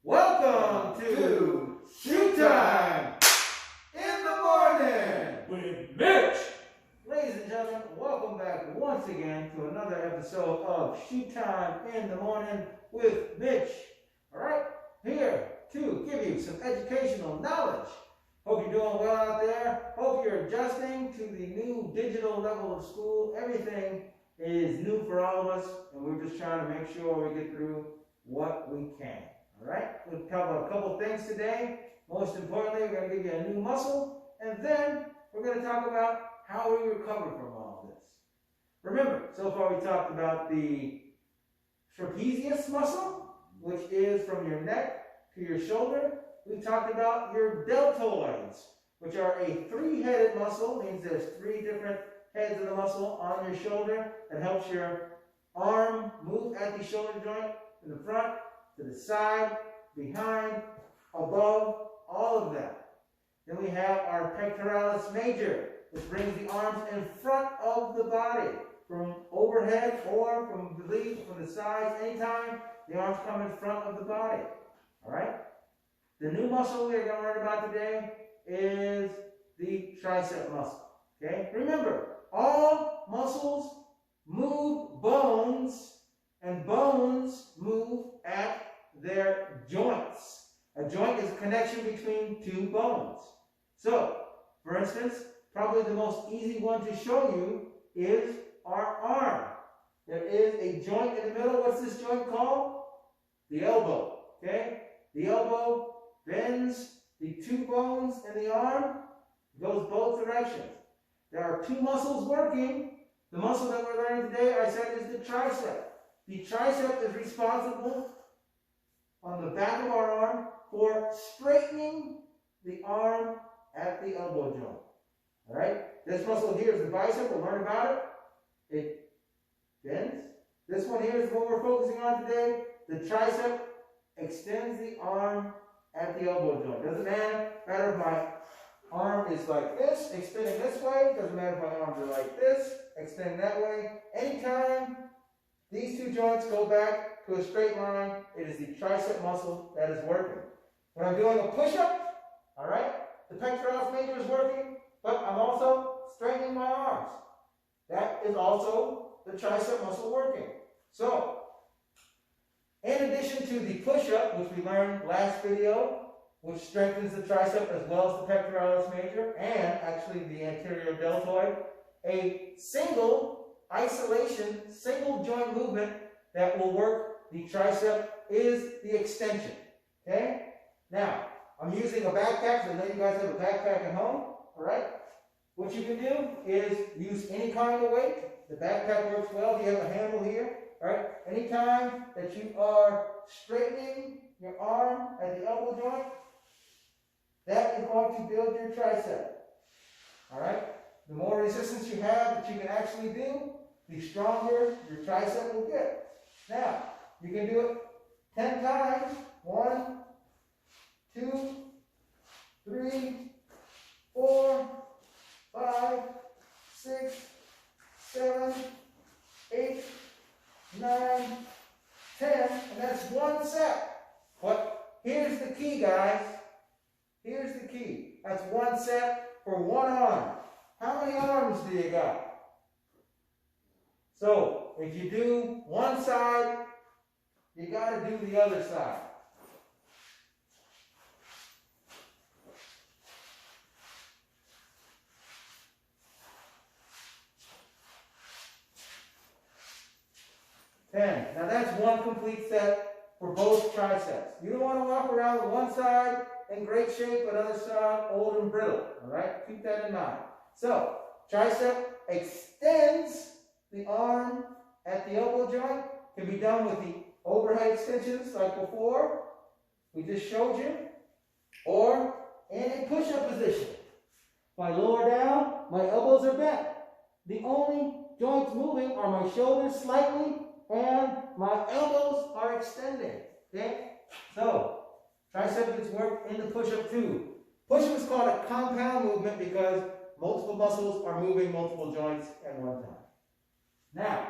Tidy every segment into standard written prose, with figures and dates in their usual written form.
Welcome to Shoot Time in the Morning with Mitch. Ladies and gentlemen, welcome back once again to another episode of Shoot Time in the Morning with Mitch. Alright, here to give you some educational knowledge. Hope you're doing well out there. Hope you're adjusting to the new digital level of school. Everything is new for all of us, and we're just trying to make sure we get through what we can. Alright, we'll cover a couple things today. Most importantly, we're going to give you a new muscle, and then we're going to talk about how we recover from all of this. Remember, so far we talked about the trapezius muscle, which is from your neck to your shoulder. We talked about your deltoids, which are a three-headed muscle. Means there's three different heads of the muscle on your shoulder that helps your arm move at the shoulder joint in the front, to the side, behind, above, all of that. Then we have our pectoralis major, which brings the arms in front of the body, from overhead or from the sides. Anytime the arms come in front of the body. All right. The new muscle we're going to learn about today is the tricep muscle. Okay. Remember, all muscles move bones, and bones move at their joints. A joint is a connection between two bones. So, for instance, probably the most easy one to show you is our arm. There is a joint in the middle. What's this joint called? The elbow. Okay? The elbow bends the two bones in the arm, goes both directions. There are two muscles working. The muscle that we're learning today, I said, is the tricep. The tricep is responsible on the back of our arm for straightening the arm at the elbow joint. All right? This muscle here is the bicep. We'll learn about it. It bends. This one here is what we're focusing on today. The tricep extends the arm at the elbow joint. Doesn't matter if my arm is like this, extending this way. Doesn't matter if my arms are like this, extending that way. Anytime these two joints go back to a straight line, it is the tricep muscle that is working. When I'm doing a push-up, all right, the pectoralis major is working, but I'm also straightening my arms. That is also the tricep muscle working. So, in addition to the push-up, which we learned last video, which strengthens the tricep as well as the pectoralis major and actually the anterior deltoid, a single joint movement that will work the tricep is the extension. Okay? Now, I'm using a backpack, so I know you guys have a backpack at home. All right? What you can do is use any kind of weight. The backpack works well if you have a handle here. All right? Anytime that you are straightening your arm at the elbow joint, that is going to build your tricep. All right? The more resistance you have that you can actually do, the stronger your tricep will get. Now, you can do it 10 times. 1, 2, 3, 4, 5, 6, 7, 8, 9, 10, and that's one set. But here's the key, guys. Here's the key. That's one set for one arm. How many arms do you got? So, if you do one side, you got to do the other side. Now that's one complete set for both triceps. You don't want to walk around with one side in great shape, but other side old and brittle. All right, keep that in mind. So tricep extends the arm at the elbow joint. Can be done with the overhead extensions like before we just showed you, or in a push-up position. If I lower down, my elbows are bent. The only joints moving are my shoulders slightly and my elbows are extending. Okay? So, tricep gets worked in the push-up too. Push-up is called a compound movement because multiple muscles are moving multiple joints at one time. Now,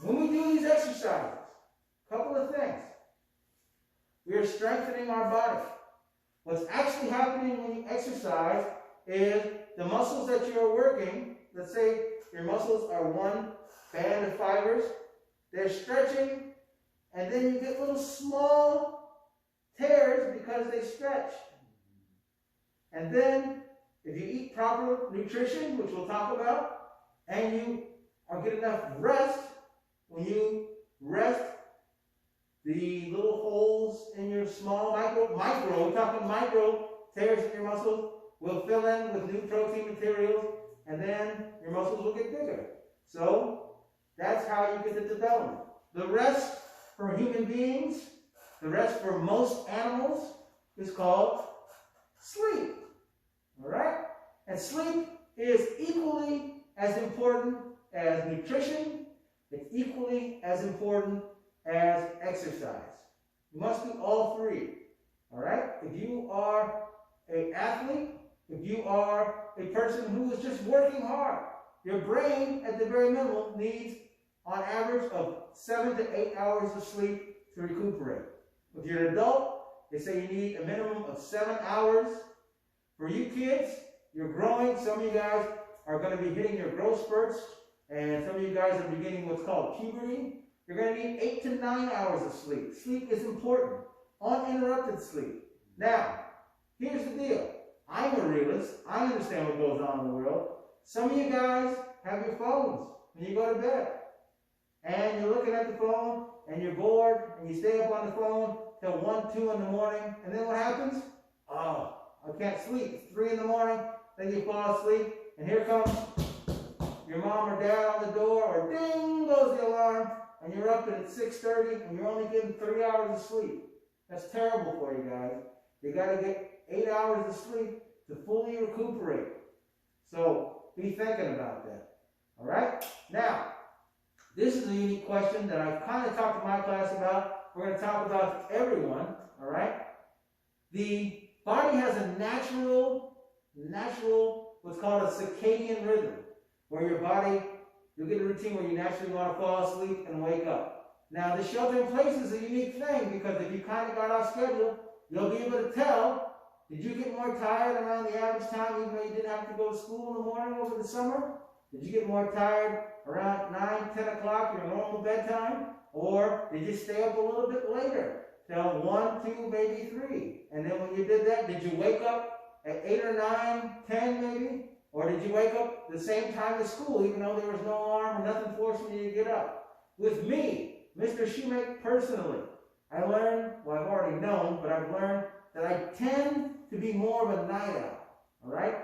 when we do these exercises, a couple of things. We are strengthening our body. What's actually happening when you exercise is the muscles that you are working, let's say your muscles are one band of fibers, they're stretching, and then you get little small tears because they stretch. And then, if you eat proper nutrition, which we'll talk about, and you get enough rest, when you rest, the little holes in your small we're talking micro tears in your muscles will fill in with new protein materials, and then your muscles will get bigger. So that's how you get the development. The rest for human beings, the rest for most animals is called sleep. All right? And sleep is equally as important as nutrition. It's equally as important as exercise. You must do all three. All right? If you are an athlete, if you are a person who is just working hard, your brain, at the very minimum, needs on average of 7 to 8 hours of sleep to recuperate. If you're an adult, they say you need a minimum of 7 hours. For you kids, you're growing. Some of you guys are going to be hitting your growth spurts, and some of you guys are beginning what's called puberty. You're going to need 8 to 9 hours of sleep. Sleep is important. Uninterrupted sleep. Now, here's the deal. I'm a realist. I understand what goes on in the world. Some of you guys have your phones when you go to bed. And you're looking at the phone, and you're bored, and you stay up on the phone till 1, 2 in the morning. And then what happens? Oh, I can't sleep. It's 3 in the morning. Then you fall asleep, and here comes your mom or dad on the door, or ding goes the alarm, and you're up at 6:30, and you're only getting 3 hours of sleep. That's terrible for you guys. You got to get 8 hours of sleep to fully recuperate. So be thinking about that. All right? Now, this is a unique question that I've kind of talked to my class about. We're going to talk about to everyone. All right? The body has a natural, what's called a circadian rhythm, where your body, you'll get a routine where you naturally want to fall asleep and wake up. Now, the shelter in place is a unique thing, because if you kind of got off schedule, you'll be able to tell, did you get more tired around the average time even though you didn't have to go to school in the morning over the summer? Did you get more tired around 9, 10 o'clock, your normal bedtime? Or did you stay up a little bit later, till 1, 2, maybe 3? And then when you did that, did you wake up at 8 or 9, 10 maybe? Or did you wake up the same time as school, even though there was no alarm or nothing forcing you to get up? With me, Mr. Shoemaker, personally, I learned, well, I've already known, but I've learned that I tend to be more of a night owl, all right?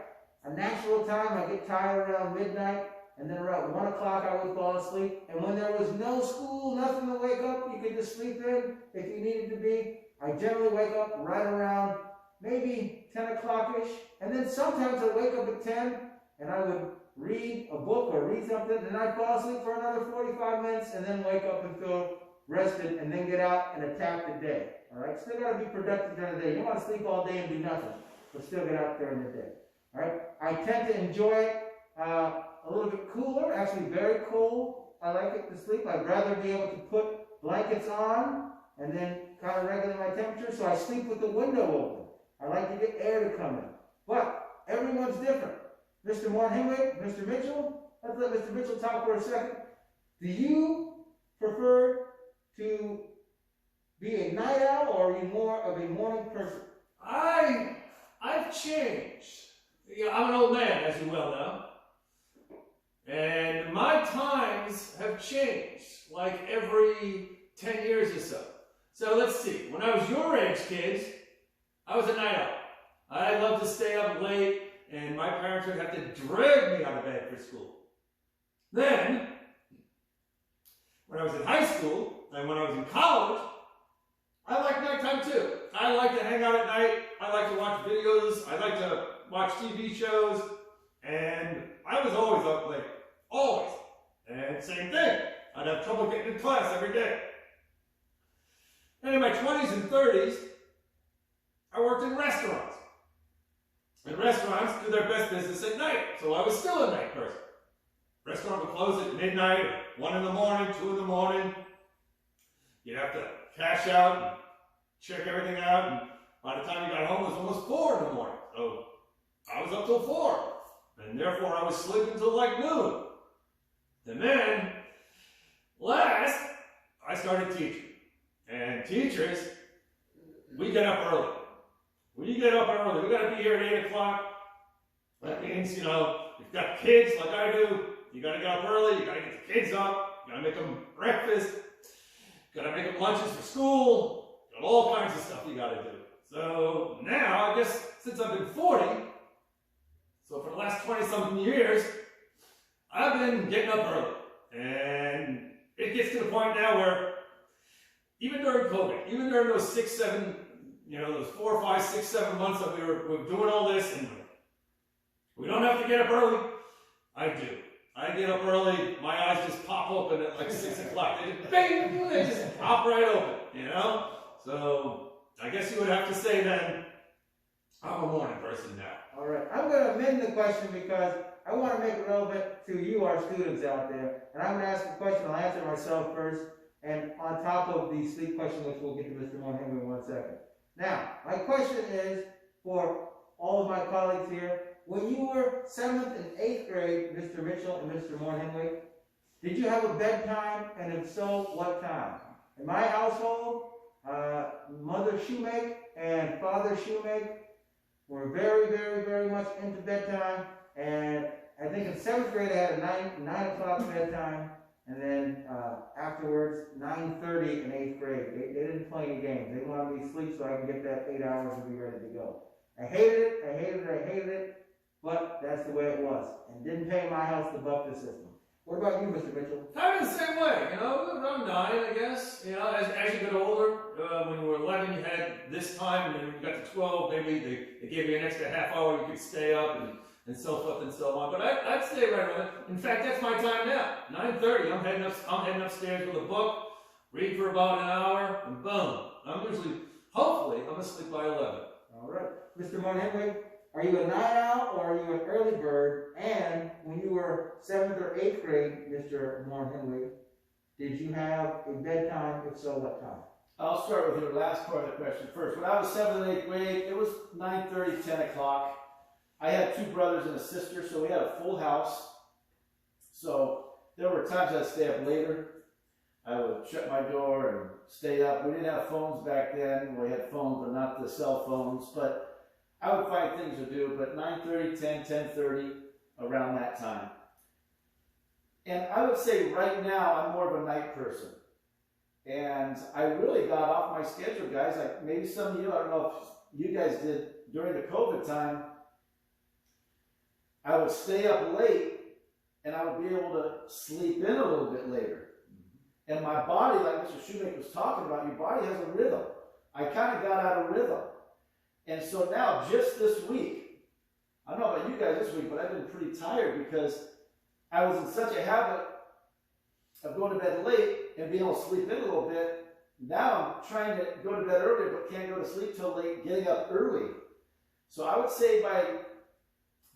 A natural time, I get tired around midnight, and then around 1 o'clock I would fall asleep. And when there was no school, nothing to wake up, you could just sleep in if you needed to be. I generally wake up right around maybe 10 o'clock-ish. And then sometimes I'd wake up at 10, and I would read a book or read something, and I'd fall asleep for another 45 minutes, and then wake up and feel rested, and then get out and attack the day. All right? Still got to be productive during the day. You don't want to sleep all day and do nothing, but still get out during the day. All right? I tend to enjoy it a little bit cooler, actually very cold. I like it to sleep. I'd rather be able to put blankets on and then kind of regulate my temperature, so I sleep with the window open. I like to get air to come in. But everyone's different. Mr. Mornhinwick, Mr. Mitchell, let's let Mr. Mitchell talk for a second. Do you prefer to be a night owl, or are you more of a morning person? I've changed. Yeah, I'm an old man, as you well know. And my times have changed, like every 10 years or so. So let's see. When I was your age, kids, I was a night owl. I loved to stay up late, and my parents would have to drag me out of bed for school. Then, when I was in high school, and when I was in college, I liked nighttime too. I like to hang out at night. I like to watch videos. I like to watch TV shows. And I was always up late. Always. And same thing. I'd have trouble getting to class every day. And in my 20s and 30s, I worked in restaurants. And restaurants do their best business at night. So I was still a night person. Restaurant would close at midnight or 1 in the morning, 2 in the morning. You'd have to cash out and check everything out. And by the time you got home, it was almost 4 in the morning. So I was up till 4. And therefore, I was sleeping till like noon. And then, last, I started teaching. And teachers, we get up early. When you get up early, we got to be here at 8 o'clock. That means, you've got kids like I do. You got to get up early. You got to get the kids up. You got to make them breakfast. You got to make them lunches for school. Got all kinds of stuff you got to do. So now, I guess, since I've been 40, so for the last 20-something years, I've been getting up early. And it gets to the point now where, even during COVID, even during those 6, 7, those 4, 5, 6, 7 months that we were doing all this, and we don't have to get up early, I do. I get up early, my eyes just pop open at like 6 o'clock. They just bang, they just pop right open, So I guess you would have to say then, I'm a morning person now. All right, I'm going to amend the question because I want to make it relevant to you, our students out there. And I'm going to ask a question, I'll answer myself first, and on top of the sleep question, which we'll get to Mr. Moore-Henry in 1 second. Now, my question is for all of my colleagues here. When you were 7th and 8th grade, Mr. Mitchell and Mr. Moore-Henry, did you have a bedtime, and if so, what time? In my household, Mother Shoemake and Father Shoemake were very, very, very much into bedtime, and I think in 7th grade I had a 9 o'clock bedtime, and then afterwards 9:30 in 8th grade. They didn't play any games. They wanted me to sleep so I could get that 8 hours and be ready to go. I hated it, but that's the way it was, and didn't pay my house to buck the system. What about you, Mr. Mitchell? Kind of the same way, around 9, I guess. As you get older, when you were 11, you had this time, and then when you got to 12, maybe they gave you an extra half hour, you could stay up, and so forth and so on. But I'd stay right around it. In fact, that's my time now. 9:30, I'm heading upstairs with a book, read for about an hour, and boom. Hopefully, I'm asleep by 11. All right. Mr. Moore-Henry, are you a night owl or are you an early bird? And when you were 7th or 8th grade, Mr. Moore-Henry, did you have a bedtime? If so, what time? I'll start with your last part of the question first. When I was 7th and 8th grade, it was 9:30, 10 o'clock. I had 2 brothers and a sister, so we had a full house. So there were times I'd stay up later. I would shut my door and stay up. We didn't have phones back then. We had phones, but not the cell phones. But I would find things to do, but 9:30, 10, 10:30, around that time. And I would say right now, I'm more of a night person. And I really got off my schedule, guys. Like maybe some of you, I don't know if you guys did during the COVID time, I would stay up late and I would be able to sleep in a little bit later. And my body, like Mr. Shoemake was talking about, your body has a rhythm. I kind of got out of rhythm. And so now, just this week, I don't know about you guys this week, but I've been pretty tired because I was in such a habit of going to bed late and being able to sleep in a little bit. Now I'm trying to go to bed earlier, but can't go to sleep till late, getting up early. So I would say by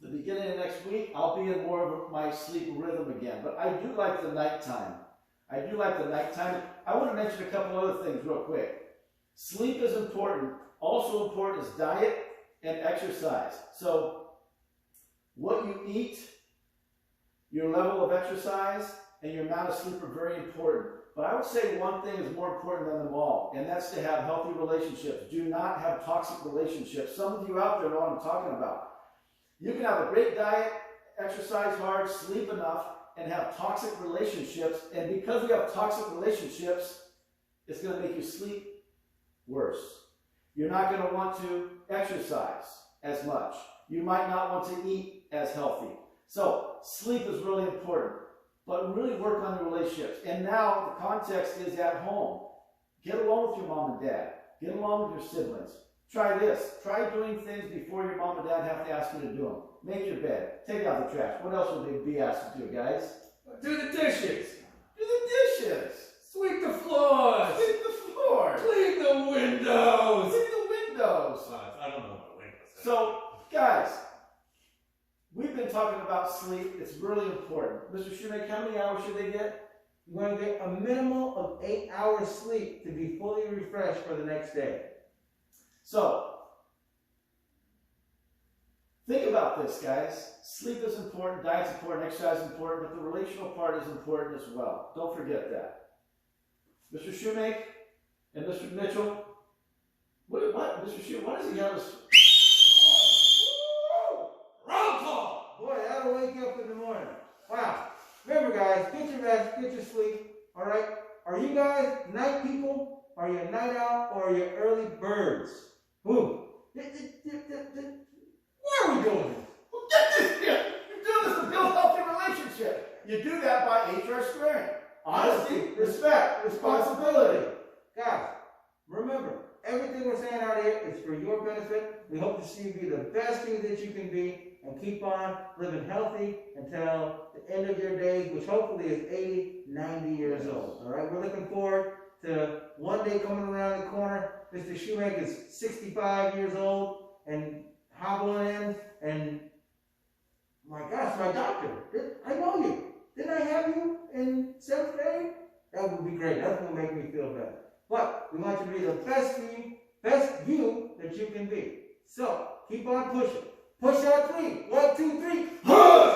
the beginning of next week, I'll be in more of my sleep rhythm again. But I do like the nighttime. I want to mention a couple other things real quick. Sleep is important. Also important is diet and exercise. So what you eat, your level of exercise, and your amount of sleep are very important. But I would say one thing is more important than them all, and that's to have healthy relationships. Do not have toxic relationships. Some of you out there know what I'm talking about. You can have a great diet, exercise hard, sleep enough, and have toxic relationships. And because we have toxic relationships, it's going to make you sleep worse. You're not going to want to exercise as much. You might not want to eat as healthy. So sleep is really important. But really work on your relationships. And now the context is at home. Get along with your mom and dad. Get along with your siblings. Try this. Try doing things before your mom and dad have to ask you to do them. Make your bed. Take out the trash. What else would they be asked to do, guys? Do the dishes. Do the dishes. Sweep the floors. Sweep the floor. Clean the windows. Clean the windows. I don't know about windows. So, guys, we've been talking about sleep. It's really important. Mr. Shoemake, how many hours should they get? You want to get a minimum of 8 hours sleep to be fully refreshed for the next day. So, think about this, guys. Sleep is important, diet's important, exercise is important, but the relational part is important as well. Don't forget that. Mr. Shoemake and Mr. Mitchell, what? Mr. Shoe, why does he have this? Roll call! Boy, that'll wake you up in the morning. Wow. Remember, guys, get your rest, get your sleep. All right? Are you guys night people? Are you a night owl? Or are you early birds? Who? Why are we doing this? Well, get this here. You do this to build healthy relationship. You do that by HR squaring. Honesty, respect, responsibility. Guys, remember, everything we're saying out here is for your benefit. We hope to see you be the best you that you can be and keep on living healthy until the end of your days, which hopefully is 80, 90 years old. All right, we're looking forward to one day coming around the corner. Mr. Shoemake is 65 years old and hobbling in, and my gosh, my doctor, I know you. Didn't I have you in 7th grade? That would be great. That's going to make me feel better. But we want you to be the best you that you can be. So keep on pushing. Push out 3. 1, 2, 3.